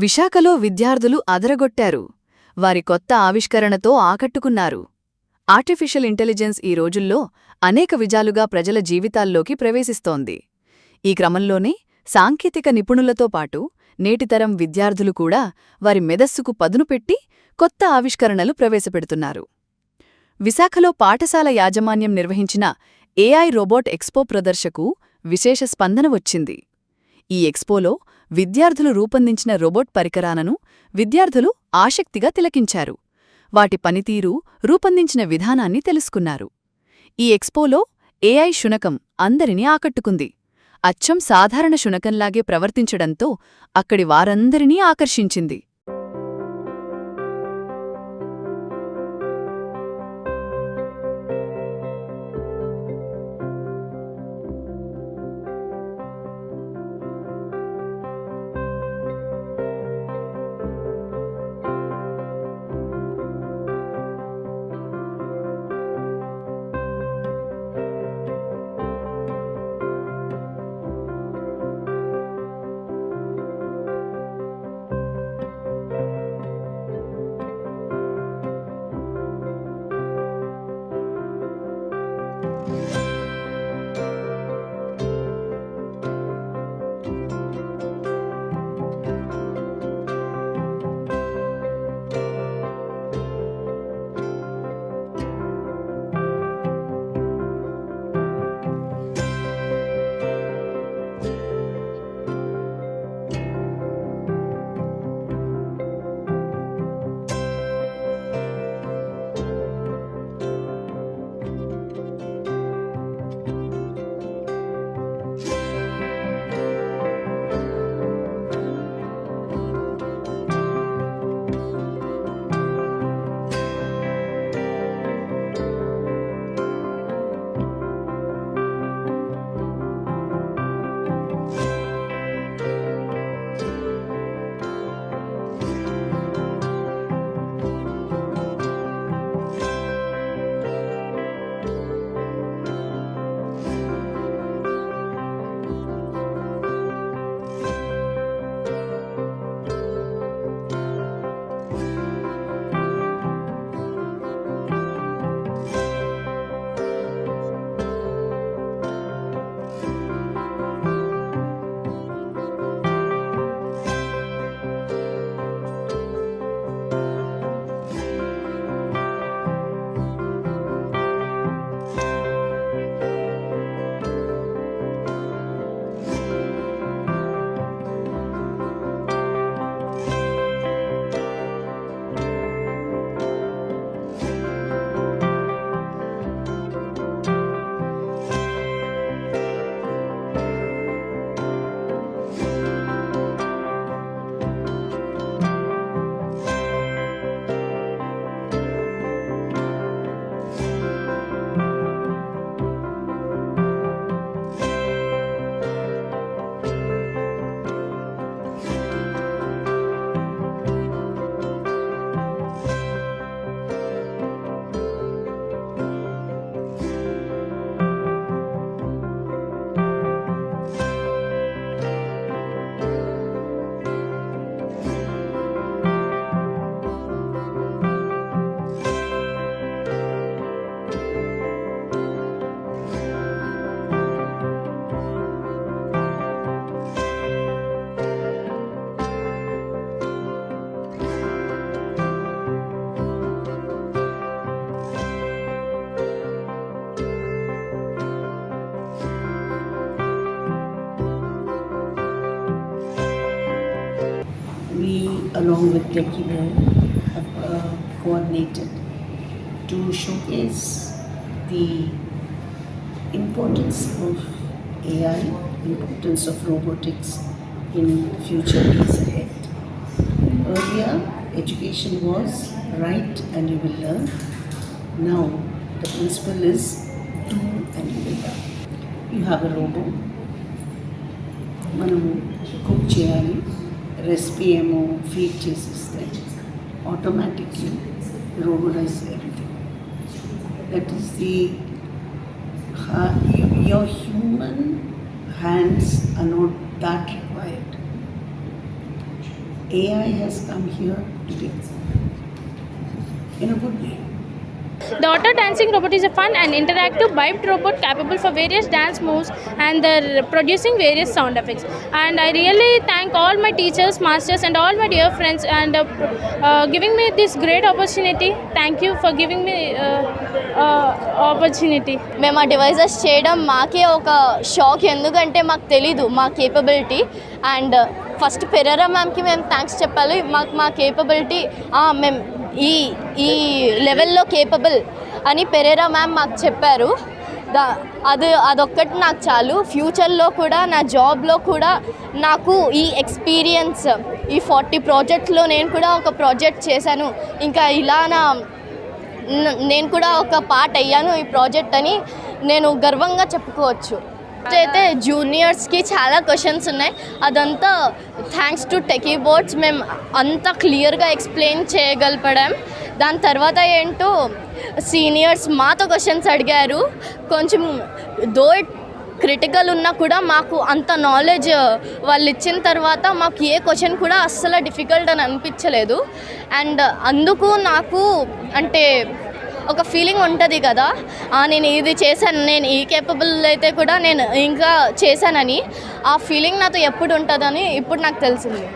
విశాఖలో విద్యార్థులు అదరగొట్టారు. వారి కొత్త ఆవిష్కరణతో ఆకట్టుకున్నారు. ఆర్టిఫిషియల్ ఇంటెలిజెన్స్ ఈ రోజుల్లో అనేక విజాలుగా ప్రజల జీవితాల్లోకి ప్రవేశిస్తోంది. ఈ క్రమంలోనే సాంకేతిక నిపుణులతో పాటు నేటితరం విద్యార్థులు కూడా వారి మెదస్సుకు పదును పెట్టి కొత్త ఆవిష్కరణలు ప్రవేశపెడుతున్నారు. విశాఖలో పాఠశాల యాజమాన్యం నిర్వహించిన ఏఐ రోబోట్ ఎక్స్పో ప్రదర్శనకు విశేష స్పందన వచ్చింది. ఈ ఎక్స్పోలో విద్యార్థులు రూపొందించిన రోబోట్ పరికరాలను విద్యార్థులు ఆసక్తిగా తిలకించారు. వాటి పనితీరు, రూపొందించిన విధానాన్ని తెలుసుకున్నారు. ఈ ఎక్స్పోలో ఏఐ శునకం అందరినీ ఆకట్టుకుంది. అచ్చం సాధారణ శునకంలాగే ప్రవర్తించడంతో అక్కడి వారందరినీ ఆకర్షించింది. Along with TechieWare, have coordinated to showcase the importance of AI, importance of robotics in future days ahead. Earlier, education was write and you will learn. Now, the principle is do and you will learn. You have a robot. మనము cook చేయాలి, recipe ఏమో feed చేసిస్తే automatically robotize everything. That is the your human hands are not that required. AI has come here today in a good way. The auto dancing robot is a fun and interactive biped robot capable for various dance moves and producing various sound effects. And I really thank all my teachers, masters, and all my dear friends and giving me this great opportunity. Thank you for giving me opportunity. మేము ఆ devices చేయడం మాకే ఒక shock, ఎందుకంటే మాకు తెలీదు మా capability. And first Perera మ్యామ్కి మేము థ్యాంక్స్ చెప్పాలి. మా కేపబిలిటీ మేము ఈ లెవెల్లో కేపబుల్ అని పెరేరా మ్యామ్ మాకు చెప్పారు. అదొక్కటి నాకు చాలు. ఫ్యూచర్లో కూడా నా జాబ్లో కూడా నాకు ఈ ఎక్స్పీరియన్స్, ఈ 40 ప్రాజెక్ట్స్లో నేను కూడా ఒక ప్రాజెక్ట్ చేశాను, ఇంకా ఇలా నేను కూడా ఒక పార్ట్ అయ్యాను ఈ ప్రాజెక్ట్ అని నేను గర్వంగా చెప్పుకోవచ్చు. అయితే జూనియర్స్కి చాలా క్వశ్చన్స్ ఉన్నాయి, అదంతా థ్యాంక్స్ టు టెకీ బోర్డ్స్ మేము అంతా క్లియర్గా ఎక్స్ప్లెయిన్ చేయగలపడం. దాని తర్వాత ఏంటో సీనియర్స్ మాతో క్వశ్చన్స్ అడిగారు. కొంచెం క్రిటికల్ ఉన్నా కూడా మాకు అంత నాలెడ్జ్ వాళ్ళు ఇచ్చిన తర్వాత మాకు ఏ క్వశ్చన్ కూడా అస్సలు డిఫికల్ట్ అని అనిపించలేదు. అండ్ అందుకు నాకు అంటే ఒక ఫీలింగ్ ఉంటుంది కదా, నేను ఇది చేశాను, నేను ఈ కేపబుల్ అయితే కూడా నేను ఇంకా చేశానని. ఆ ఫీలింగ్ నాతో ఎప్పుడు ఉంటుందని ఇప్పుడు నాకు తెలిసింది.